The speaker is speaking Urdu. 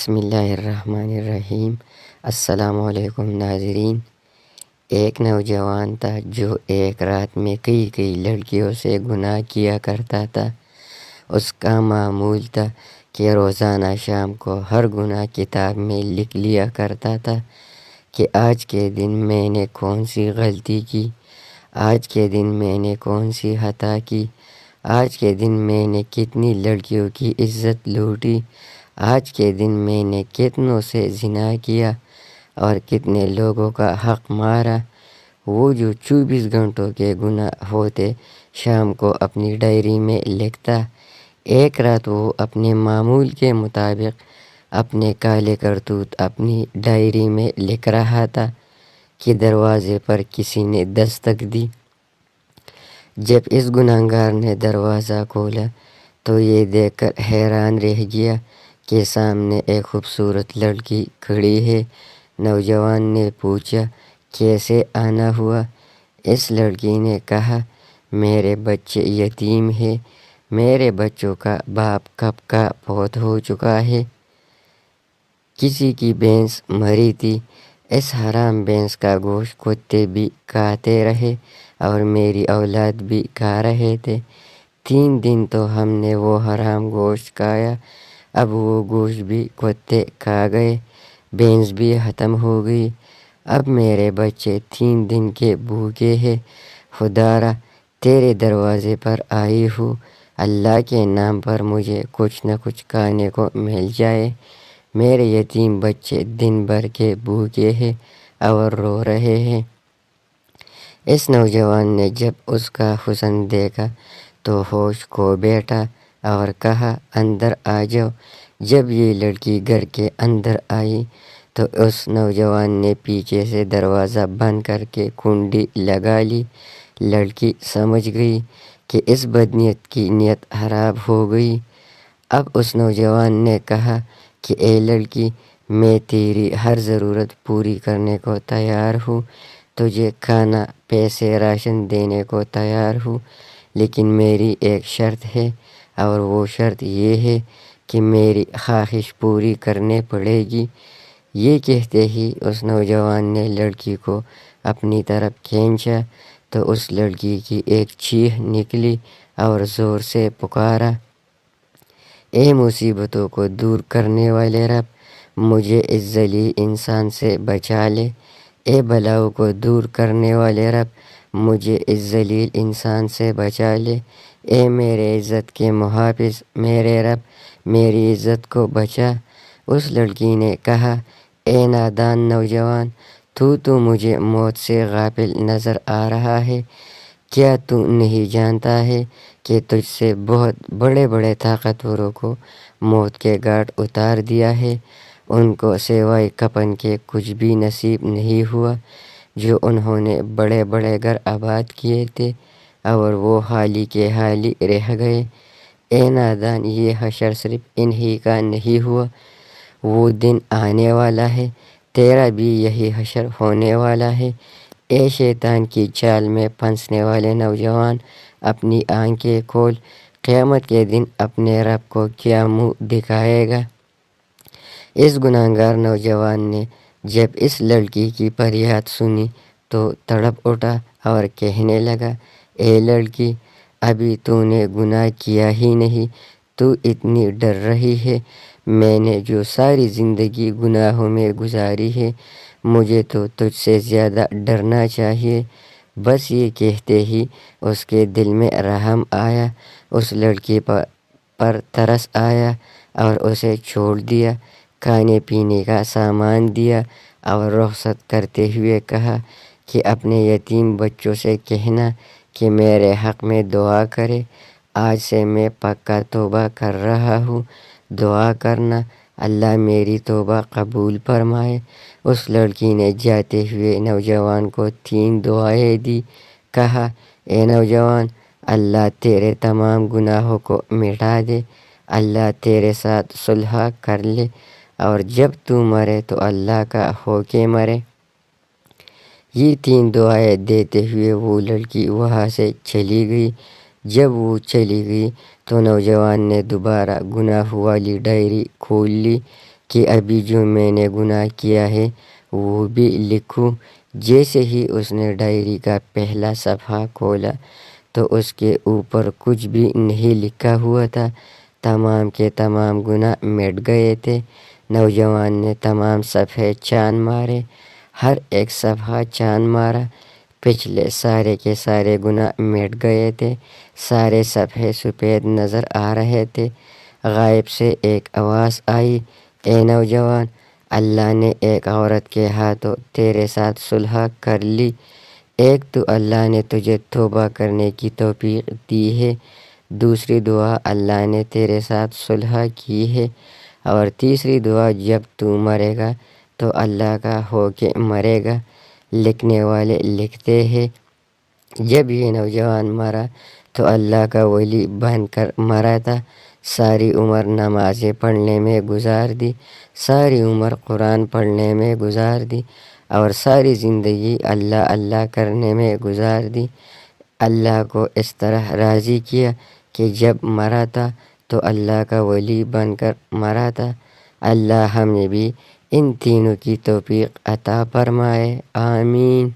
بسم اللہ الرحمن الرحیم۔ السلام علیکم ناظرین۔ ایک نوجوان تھا جو ایک رات میں کئی لڑکیوں سے گناہ کیا کرتا تھا۔ اس کا معمول تھا کہ روزانہ شام کو ہر گناہ کتاب میں لکھ لیا کرتا تھا کہ آج کے دن میں نے کون سی غلطی کی، آج کے دن میں نے کون سی خطا کی، آج کے دن میں نے کتنی لڑکیوں کی عزت لوٹی، آج کے دن میں نے کتنوں سے زنا کیا اور کتنے لوگوں کا حق مارا۔ وہ جو 24 گھنٹوں کے گناہ ہوتے شام کو اپنی ڈائری میں لکھتا۔ ایک رات وہ اپنے معمول کے مطابق اپنے کالے کرتوت اپنی ڈائری میں لکھ رہا تھا کہ دروازے پر کسی نے دستک دی۔ جب اس گنہگار نے دروازہ کھولا تو یہ دیکھ کر حیران رہ گیا کہ سامنے ایک خوبصورت لڑکی کھڑی ہے۔ نوجوان نے پوچھا، کیسے آنا ہوا؟ اس لڑکی نے کہا، میرے بچے یتیم ہیں، میرے بچوں کا باپ کب کا فوت ہو چکا ہے، کسی کی بھینس مری تھی، اس حرام بھینس کا گوشت کتے بھی کھاتے رہے اور میری اولاد بھی کھا رہے تھے۔ 3 دن تو ہم نے وہ حرام گوشت کھایا، اب وہ گوشت بھی کتے کھا گئے، بھینس بھی ختم ہو گئی، اب میرے بچے 3 دن کے بھوکے ہیں۔ خدارا تیرے دروازے پر آئی ہوں، اللہ کے نام پر مجھے کچھ نہ کچھ کھانے کو مل جائے، میرے یتیم بچے دن بھر کے بھوکے ہیں اور رو رہے ہیں۔ اس نوجوان نے جب اس کا حسن دیکھا تو ہوش کھو بیٹھا اور کہا، اندر آ جاؤ۔ جب یہ لڑکی گھر کے اندر آئی تو اس نوجوان نے پیچھے سے دروازہ بند کر کے کنڈی لگا لی۔ لڑکی سمجھ گئی کہ اس بدنیت کی نیت خراب ہو گئی۔ اب اس نوجوان نے کہا کہ اے لڑکی، میں تیری ہر ضرورت پوری کرنے کو تیار ہوں، تجھے کھانا، پیسے، راشن دینے کو تیار ہوں، لیکن میری ایک شرط ہے، اور وہ شرط یہ ہے کہ میری خواہش پوری کرنے پڑے گی۔ یہ کہتے ہی اس نوجوان نے لڑکی کو اپنی طرف کھینچا تو اس لڑکی کی ایک چیخ نکلی اور زور سے پکارا، اے مصیبتوں کو دور کرنے والے رب، مجھے اس ذلیل انسان سے بچا لے۔ اے بلاؤں کو دور کرنے والے رب، مجھے اس ذلیل انسان سے بچا لے۔ اے میرے عزت کے محافظ، میرے رب، میری عزت کو بچا۔ اس لڑکی نے کہا، اے نادان نوجوان، تو مجھے موت سے غافل نظر آ رہا ہے، کیا تو نہیں جانتا ہے کہ تجھ سے بہت بڑے طاقتوروں کو موت کے گھاٹ اتار دیا ہے، ان کو سوائے کفن کے کچھ بھی نصیب نہیں ہوا، جو انہوں نے بڑے گھر آباد کیے تھے اور وہ خالی کے خالی رہ گئے۔ اے نادان، یہ حشر صرف انہی کا نہیں ہوا، وہ دن آنے والا ہے، تیرا بھی یہی حشر ہونے والا ہے۔ اے شیطان کی چال میں پھنسنے والے نوجوان، اپنی آنکھیں کھول، قیامت کے دن اپنے رب کو کیا منہ دکھائے گا۔ اس گنہگار نوجوان نے جب اس لڑکی کی فریاد سنی تو تڑپ اٹھا اور کہنے لگا، اے لڑکی، ابھی تو نے گناہ کیا ہی نہیں، تو اتنی ڈر رہی ہے، میں نے جو ساری زندگی گناہوں میں گزاری ہے، مجھے تو تجھ سے زیادہ ڈرنا چاہیے۔ بس یہ کہتے ہی اس کے دل میں رحم آیا، اس لڑکی پر ترس آیا اور اسے چھوڑ دیا، کھانے پینے کا سامان دیا اور رخصت کرتے ہوئے کہا کہ اپنے یتیم بچوں سے کہنا کہ میرے حق میں دعا کرے، آج سے میں پکا توبہ کر رہا ہوں، دعا کرنا، اللہ میری توبہ قبول فرمائے۔ اس لڑکی نے جاتے ہوئے نوجوان کو 3 دعائیں دی، کہا، اے نوجوان، اللہ تیرے تمام گناہوں کو مٹا دے، اللہ تیرے ساتھ صلح کر لے، اور جب تو مرے تو اللہ کا ہو کے مرے۔ یہ 3 دعائیں دیتے ہوئے وہ لڑکی وہاں سے چلی گئی۔ جب وہ چلی گئی تو نوجوان نے دوبارہ گناہ والی ڈائری کھول لی۔ کہ ابھی جو میں نے گناہ کیا ہے وہ بھی لکھوں۔ جیسے ہی اس نے ڈائری کا پہلا صفحہ کھولا تو اس کے اوپر کچھ بھی نہیں لکھا ہوا تھا، تمام کے تمام گناہ مٹ گئے تھے۔ نوجوان نے تمام صفحے چاند مارے، ہر ایک صفحہ چاند مارا، پچھلے سارے کے سارے گناہ مٹ گئے تھے، سارے صفحے سفید نظر آ رہے تھے۔ غائب سے ایک آواز آئی، اے نوجوان، اللہ نے ایک عورت کے ہاتھوں تیرے ساتھ صلح کر لی۔ ایک تو اللہ نے تجھے توبہ کرنے کی توفیق دی ہے، دوسری دعا اللہ نے تیرے ساتھ صلح کی ہے، اور تیسری دعا جب تو مرے گا تو اللہ کا ہو کے مرے گا۔ لکھنے والے لکھتے ہیں، جب یہ نوجوان مرا تو اللہ کا ولی بن کر مرا تھا، ساری عمر نمازیں پڑھنے میں گزار دی، ساری عمر قرآن پڑھنے میں گزار دی، اور ساری زندگی اللہ اللہ کرنے میں گزار دی۔ اللہ کو اس طرح راضی کیا کہ جب مرا تھا تو اللہ کا ولی بن کر مرا تھا۔ اللہ ہمیں بھی ان تینوں کی توفیق عطا فرمائے، آمین۔